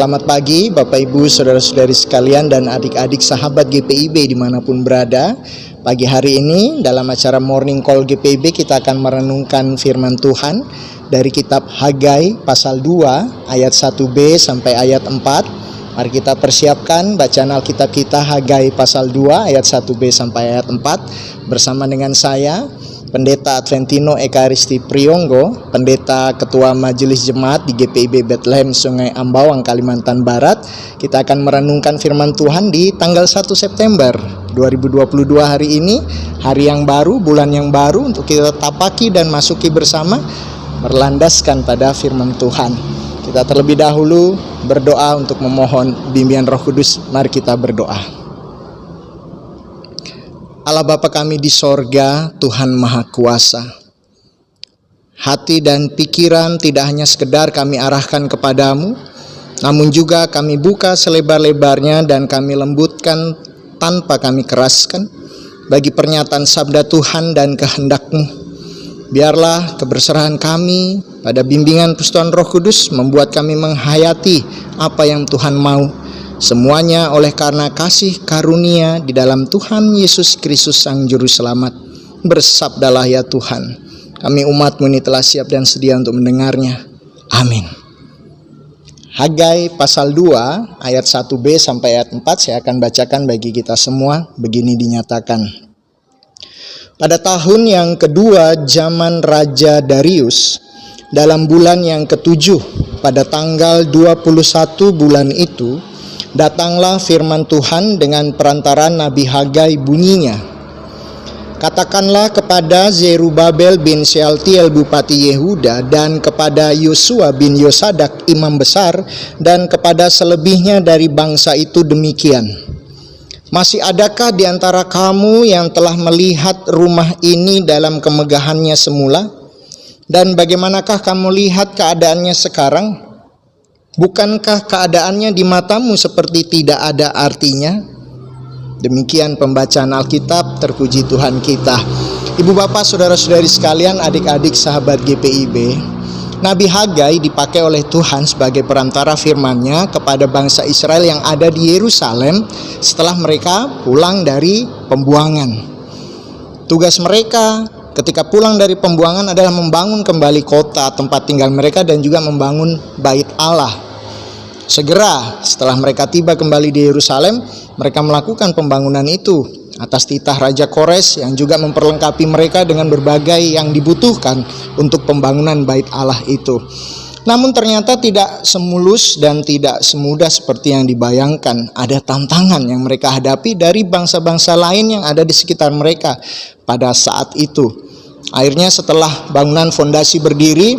Selamat pagi Bapak Ibu, Saudara-saudari sekalian dan adik-adik sahabat GPIB dimanapun berada. Pagi hari ini dalam acara Morning Call GPIB kita akan merenungkan firman Tuhan dari kitab Hagai pasal 2 ayat 1b sampai ayat 4. Mari kita persiapkan bacaan Alkitab kita Hagai pasal 2 ayat 1b sampai ayat 4 bersama dengan saya Pendeta Adventino Ekaristi Priyonggo, Pendeta Ketua Majelis Jemaat di GPIB Bethlehem Sungai Ambawang, Kalimantan Barat. Kita akan merenungkan firman Tuhan di tanggal 1 September 2022 hari ini, hari yang baru, bulan yang baru untuk kita tapaki dan masuki bersama, berlandaskan pada firman Tuhan. Kita terlebih dahulu berdoa untuk memohon bimbingan Roh Kudus. Mari kita berdoa. Allah Bapa kami di sorga, Tuhan Maha Kuasa, hati dan pikiran tidak hanya sekedar kami arahkan kepadamu, namun juga kami buka selebar-lebarnya dan kami lembutkan tanpa kami keraskan bagi pernyataan sabda Tuhan dan kehendak-Mu. Biarlah keberserahan kami pada bimbingan Tuhan Roh Kudus membuat kami menghayati apa yang Tuhan mau. Semuanya oleh karena kasih karunia di dalam Tuhan Yesus Kristus Sang Juru Selamat. Bersabdalah ya Tuhan, kami umat-Mu ini telah siap dan sedia untuk mendengarnya. Amin. Hagai pasal 2 ayat 1b sampai ayat 4 saya akan bacakan bagi kita semua. Begini dinyatakan. Pada tahun yang kedua zaman Raja Darius, dalam bulan yang ketujuh, pada tanggal 21 bulan itu, datanglah firman Tuhan dengan perantaraan Nabi Hagai bunyinya. Katakanlah kepada Zerubabel bin Shealtiel Bupati Yehuda dan kepada Yosua bin Yosadak Imam Besar dan kepada selebihnya dari bangsa itu demikian. Masih adakah di antara kamu yang telah melihat rumah ini dalam kemegahannya semula? Dan bagaimanakah kamu lihat keadaannya sekarang? Bukankah keadaannya di matamu seperti tidak ada artinya? Demikian pembacaan Alkitab, terpuji Tuhan kita. Ibu bapak, saudara-saudari sekalian, adik-adik sahabat GPIB, Nabi Hagai dipakai oleh Tuhan sebagai perantara firman-Nya kepada bangsa Israel yang ada di Yerusalem setelah mereka pulang dari pembuangan. Tugas mereka ketika pulang dari pembuangan adalah membangun kembali kota tempat tinggal mereka dan juga membangun bait Allah. Segera setelah mereka tiba kembali di Yerusalem, mereka melakukan pembangunan itu atas titah Raja Kores yang juga memperlengkapi mereka dengan berbagai yang dibutuhkan untuk pembangunan bait Allah itu. Namun ternyata tidak semulus dan tidak semudah seperti yang dibayangkan. Ada tantangan yang mereka hadapi dari bangsa-bangsa lain yang ada di sekitar mereka pada saat itu. Akhirnya setelah bangunan fondasi berdiri,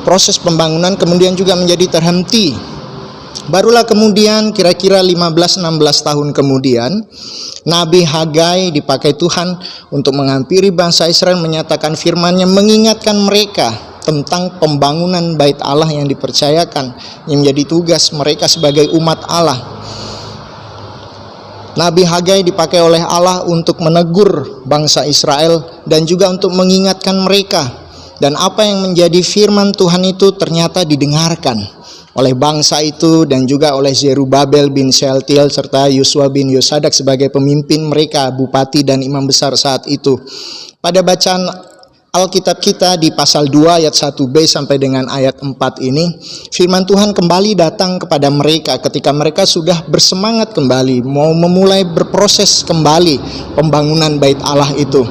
proses pembangunan kemudian juga menjadi terhenti. Barulah kemudian kira-kira 15-16 tahun kemudian, Nabi Hagai dipakai Tuhan untuk menghampiri bangsa Israel, menyatakan firman-Nya, mengingatkan mereka tentang pembangunan bait Allah yang dipercayakan, yang menjadi tugas mereka sebagai umat Allah. Nabi Hagai dipakai oleh Allah untuk menegur bangsa Israel dan juga untuk mengingatkan mereka. Dan apa yang menjadi firman Tuhan itu ternyata didengarkan oleh bangsa itu dan juga oleh Zerubabel bin Shealtiel serta Yosua bin Yosadak sebagai pemimpin mereka, bupati dan imam besar saat itu. Pada bacaan Alkitab kita di pasal 2 ayat 1b sampai dengan ayat 4 ini, firman Tuhan kembali datang kepada mereka ketika mereka sudah bersemangat kembali, mau memulai berproses kembali pembangunan bait Allah itu.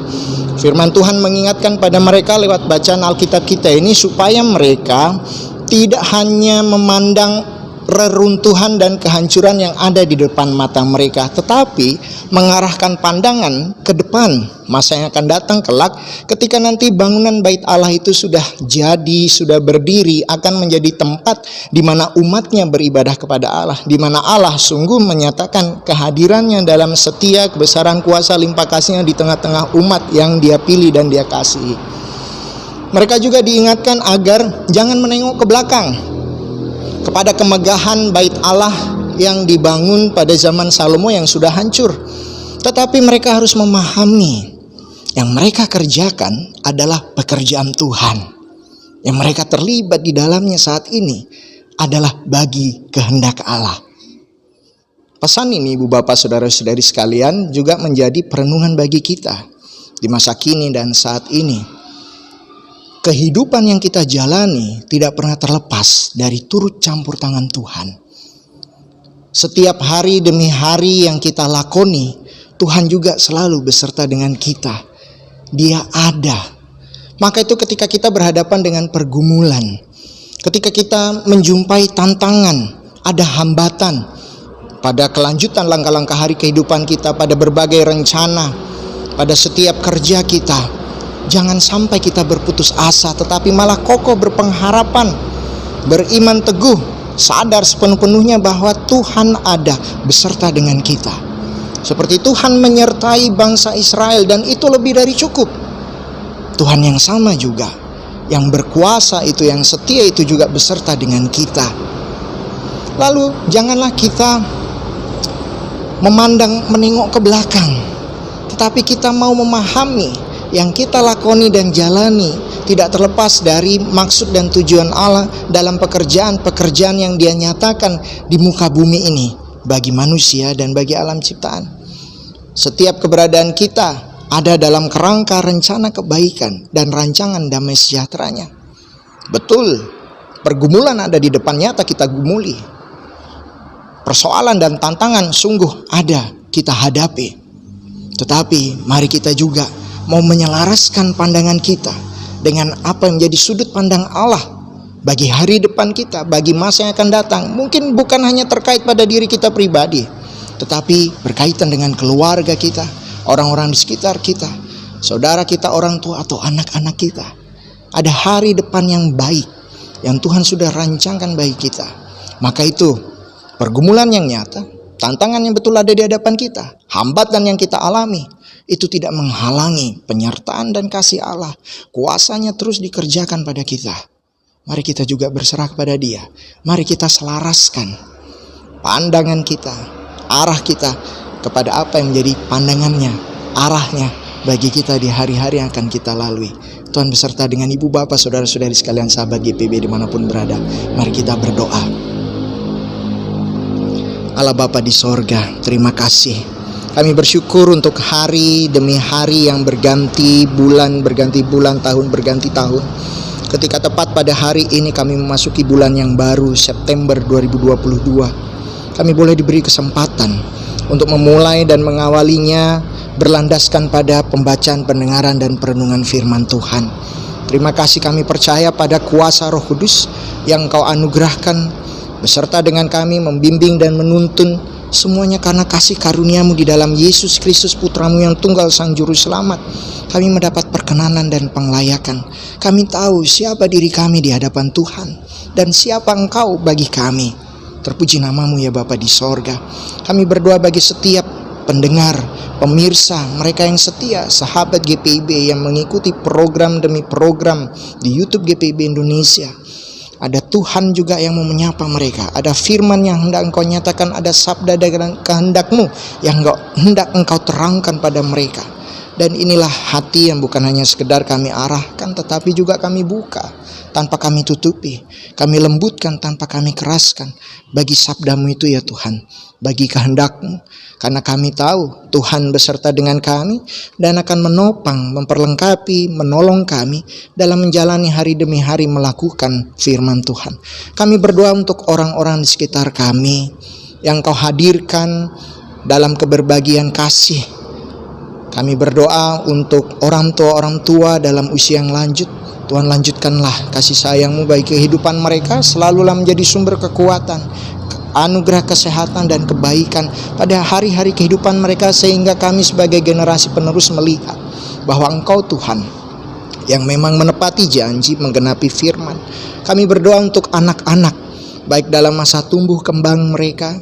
Firman Tuhan mengingatkan pada mereka lewat bacaan Alkitab kita ini supaya mereka tidak hanya memandang reruntuhan dan kehancuran yang ada di depan mata mereka, tetapi mengarahkan pandangan ke depan masa yang akan datang kelak ketika nanti bangunan bait Allah itu sudah jadi, sudah berdiri, akan menjadi tempat di mana umatnya beribadah kepada Allah, di mana Allah sungguh menyatakan kehadirannya dalam setia, kebesaran, kuasa, limpah kasih-Nya di tengah-tengah umat yang Dia pilih dan Dia kasihi. Mereka juga diingatkan agar jangan menengok ke belakang kepada kemegahan bait Allah yang dibangun pada zaman Salomo yang sudah hancur. Tetapi mereka harus memahami yang mereka kerjakan adalah pekerjaan Tuhan, yang mereka terlibat di dalamnya saat ini adalah bagi kehendak Allah. Pesan ini Ibu Bapak Saudara-saudari sekalian juga menjadi perenungan bagi kita di masa kini dan saat ini. Kehidupan yang kita jalani tidak pernah terlepas dari turut campur tangan Tuhan. Setiap hari demi hari yang kita lakoni, Tuhan juga selalu beserta dengan kita. Dia ada. Maka itu ketika kita berhadapan dengan pergumulan, ketika kita menjumpai tantangan, ada hambatan pada kelanjutan langkah-langkah hari kehidupan kita, pada berbagai rencana, pada setiap kerja kita, jangan sampai kita berputus asa, tetapi malah kokoh berpengharapan, beriman teguh, sadar sepenuh-penuhnya bahwa Tuhan ada beserta dengan kita. Seperti Tuhan menyertai bangsa Israel, dan itu lebih dari cukup. Tuhan yang sama juga, yang berkuasa itu, yang setia itu juga beserta dengan kita. Lalu janganlah kita menengok ke belakang, tetapi kita mau memahami yang kita lakoni dan jalani tidak terlepas dari maksud dan tujuan Allah dalam pekerjaan-pekerjaan yang Dia nyatakan di muka bumi ini bagi manusia dan bagi alam ciptaan. Setiap keberadaan kita ada dalam kerangka rencana kebaikan dan rancangan damai sejahteranya. Betul, pergumulan ada di depan nyata kita gumuli. Persoalan dan tantangan sungguh ada kita hadapi. Tetapi mari kita juga mau menyelaraskan pandangan kita dengan apa yang menjadi sudut pandang Allah bagi hari depan kita, bagi masa yang akan datang. Mungkin bukan hanya terkait pada diri kita pribadi, tetapi berkaitan dengan keluarga kita, orang-orang di sekitar kita, saudara kita, orang tua atau anak-anak kita. Ada hari depan yang baik yang Tuhan sudah rancangkan bagi kita. Maka itu pergumulan yang nyata, tantangan yang betul ada di hadapan kita, hambatan yang kita alami, itu tidak menghalangi penyertaan dan kasih Allah. Kuasanya terus dikerjakan pada kita. Mari kita juga berserah kepada Dia. Mari kita selaraskan pandangan kita, arah kita kepada apa yang menjadi pandangannya, arahnya bagi kita di hari-hari yang akan kita lalui. Tuhan beserta dengan Ibu Bapak, Saudara-saudari sekalian, sahabat GPB dimanapun berada. Mari kita berdoa. Allah Bapa di sorga, terima kasih. Kami bersyukur untuk hari demi hari yang berganti bulan, tahun berganti tahun. Ketika tepat pada hari ini kami memasuki bulan yang baru, September 2022. Kami boleh diberi kesempatan untuk memulai dan mengawalinya berlandaskan pada pembacaan, pendengaran, dan perenungan firman Tuhan. Terima kasih, kami percaya pada kuasa Roh Kudus yang Kau anugerahkan beserta dengan kami, membimbing dan menuntun semuanya karena kasih karunia-Mu di dalam Yesus Kristus Putra-Mu yang tunggal Sang Juru Selamat. Kami mendapat perkenanan dan penglayakan. Kami tahu siapa diri kami di hadapan Tuhan dan siapa Engkau bagi kami. Terpuji nama-Mu ya Bapa di sorga. Kami berdoa bagi setiap pendengar, pemirsa, mereka yang setia, sahabat GPIB yang mengikuti program demi program di YouTube GPIB Indonesia. Ada Tuhan juga yang mau menyapa mereka. Ada firman yang hendak Engkau nyatakan. Ada sabda dan kehendak-Mu yang hendak Engkau terangkan pada mereka. Dan inilah hati yang bukan hanya sekedar kami arahkan, tetapi juga kami buka tanpa kami tutupi. Kami lembutkan tanpa kami keraskan bagi sabda-Mu itu ya Tuhan, bagi kehendak-Mu. Karena kami tahu Tuhan beserta dengan kami dan akan menopang, memperlengkapi, menolong kami dalam menjalani hari demi hari melakukan firman Tuhan. Kami berdoa untuk orang-orang di sekitar kami yang Kau hadirkan dalam keberbagian kasih. Kami berdoa untuk orang tua dalam usia yang lanjut. Tuhan, lanjutkanlah kasih sayang-Mu bagi kehidupan mereka, selalulah menjadi sumber kekuatan, anugerah kesehatan dan kebaikan pada hari-hari kehidupan mereka, sehingga kami sebagai generasi penerus melihat bahwa Engkau Tuhan yang memang menepati janji, menggenapi firman. Kami berdoa untuk anak-anak, baik dalam masa tumbuh kembang mereka.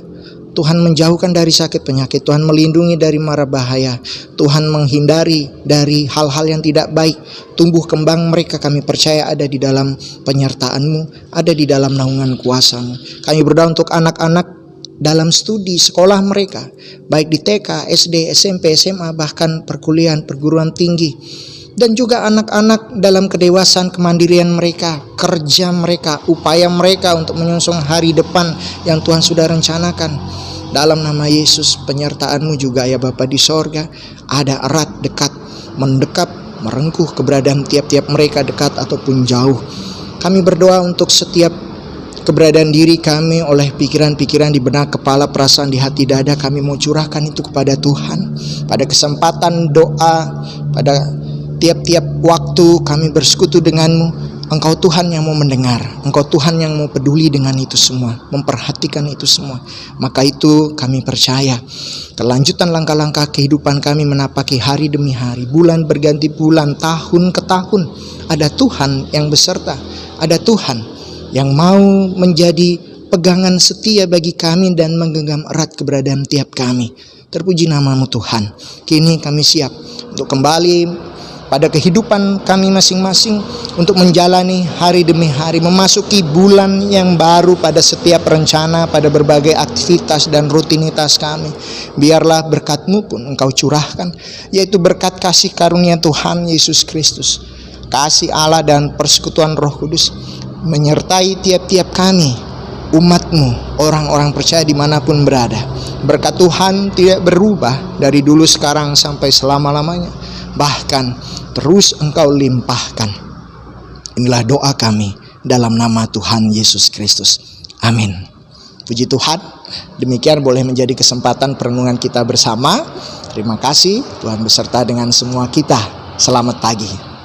Tuhan menjauhkan dari sakit penyakit, Tuhan melindungi dari mara bahaya, Tuhan menghindari dari hal-hal yang tidak baik. Tumbuh kembang mereka kami percaya ada di dalam penyertaan-Mu, ada di dalam naungan kuasa-Mu. Kami berdoa untuk anak-anak dalam studi sekolah mereka, baik di TK, SD, SMP, SMA, bahkan perkuliahan, perguruan tinggi. dan juga anak-anak dalam kedewasaan kemandirian mereka, kerja mereka, upaya mereka untuk menyongsong hari depan yang Tuhan sudah rencanakan. Dalam nama Yesus, penyertaan-Mu juga ya Bapa di sorga, ada erat, dekat, mendekap, merengkuh keberadaan tiap-tiap mereka dekat ataupun jauh. Kami berdoa untuk setiap keberadaan diri kami oleh pikiran-pikiran di benak kepala, perasaan di hati dada, kami mau curahkan itu kepada Tuhan. Pada kesempatan doa, pada tiap-tiap waktu kami bersekutu dengan-Mu, Engkau Tuhan yang mau mendengar, Engkau Tuhan yang mau peduli dengan itu semua, memperhatikan itu semua. Maka itu kami percaya kelanjutan langkah-langkah kehidupan kami menapaki hari demi hari, bulan berganti bulan, tahun ke tahun, ada Tuhan yang beserta, ada Tuhan yang mau menjadi pegangan setia bagi kami dan menggenggam erat keberadaan tiap kami. Terpuji nama-Mu Tuhan. Kini kami siap untuk kembali pada kehidupan kami masing-masing untuk menjalani hari demi hari, memasuki bulan yang baru pada setiap rencana, pada berbagai aktivitas dan rutinitas kami. Biarlah berkat-Mu pun Engkau curahkan, yaitu berkat kasih karunia Tuhan Yesus Kristus, kasih Allah dan persekutuan Roh Kudus menyertai tiap-tiap kami, umat-Mu, orang-orang percaya dimanapun berada. Berkat Tuhan tidak berubah dari dulu, sekarang, sampai selama-lamanya, bahkan terus Engkau limpahkan. Inilah doa kami dalam nama Tuhan Yesus Kristus. Amin. Puji Tuhan. Demikian boleh menjadi kesempatan perenungan kita bersama. Terima kasih, Tuhan beserta dengan semua kita. Selamat pagi.